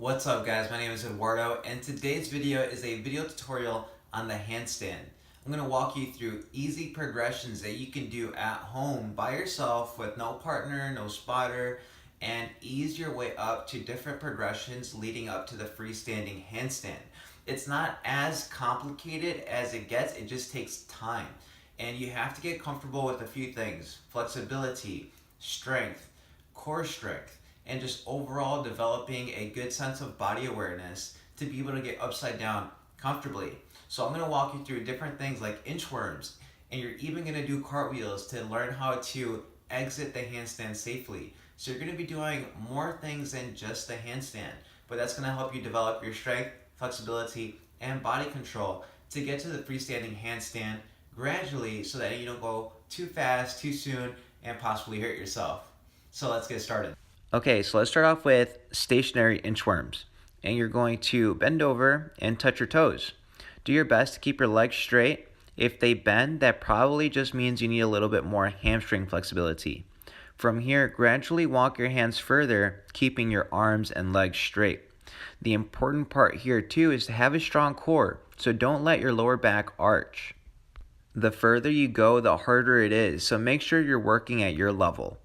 What's up guys, my name is Eduardo and today's video is a video tutorial on the handstand. I'm going to walk you through easy progressions that you can do at home by yourself with no partner, no spotter, and ease your way up to different progressions leading up to the freestanding handstand. It's not as complicated as it gets, it just takes time. And you have to get comfortable with a few things: flexibility, strength, core strength, and just overall developing a good sense of body awareness to be able to get upside down comfortably. So I'm going to walk you through different things like inchworms, and you're even going to do cartwheels to learn how to exit the handstand safely. So you're going to be doing more things than just the handstand, but that's going to help you develop your strength, flexibility, and body control to get to the freestanding handstand gradually so that you don't go too fast, too soon, and possibly hurt yourself. So let's get started. Okay, so let's start off with stationary inchworms. And you're going to bend over and touch your toes. Do your best to keep your legs straight. If they bend, that probably just means you need a little bit more hamstring flexibility. From here, gradually walk your hands further, keeping your arms and legs straight. The important part here too is to have a strong core, so don't let your lower back arch. The further you go, the harder it is, so make sure you're working at your level.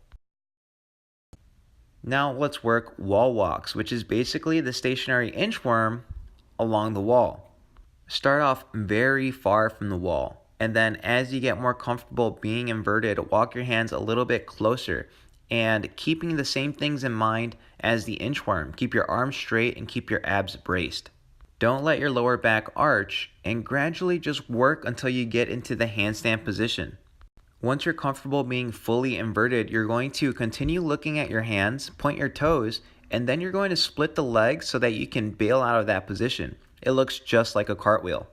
Now let's work wall walks, which is basically the stationary inchworm along the wall. Start off very far from the wall, and then as you get more comfortable being inverted, walk your hands a little bit closer, and keeping the same things in mind as the inchworm. Keep your arms straight and keep your abs braced. Don't let your lower back arch, and gradually just work until you get into the handstand position. Once you're comfortable being fully inverted, you're going to continue looking at your hands, point your toes, and then you're going to split the legs so that you can bail out of that position. It looks just like a cartwheel.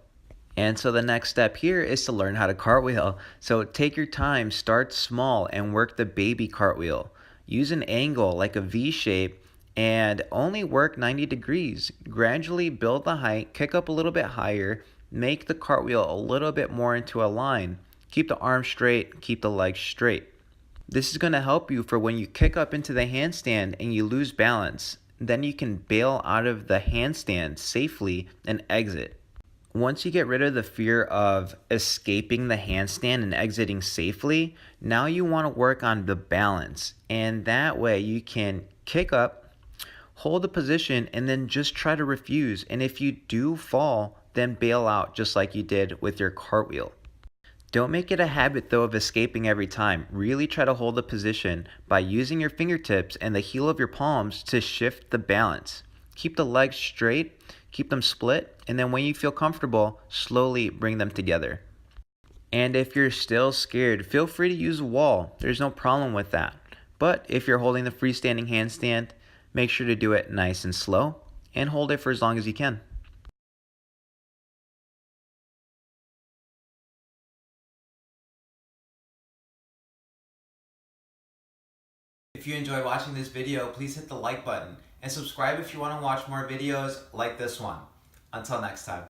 And so the next step here is to learn how to cartwheel. So take your time, start small, and work the baby cartwheel. Use an angle like a V shape and only work 90 degrees. Gradually build the height, kick up a little bit higher, make the cartwheel a little bit more into a line. Keep the arms straight, keep the legs straight. This is going to help you for when you kick up into the handstand and you lose balance. Then you can bail out of the handstand safely and exit. Once you get rid of the fear of escaping the handstand and exiting safely, now you want to work on the balance. And that way you can kick up, hold the position, and then just try to refuse. And if you do fall, then bail out just like you did with your cartwheel. Don't make it a habit though of escaping every time. Really try to hold the position by using your fingertips and the heel of your palms to shift the balance. Keep the legs straight, keep them split, and then when you feel comfortable, slowly bring them together. And if you're still scared, feel free to use a wall. There's no problem with that. But if you're holding the freestanding handstand, make sure to do it nice and slow and hold it for as long as you can. If you enjoyed watching this video, please hit the like button and subscribe if you want to watch more videos like this one. Until next time.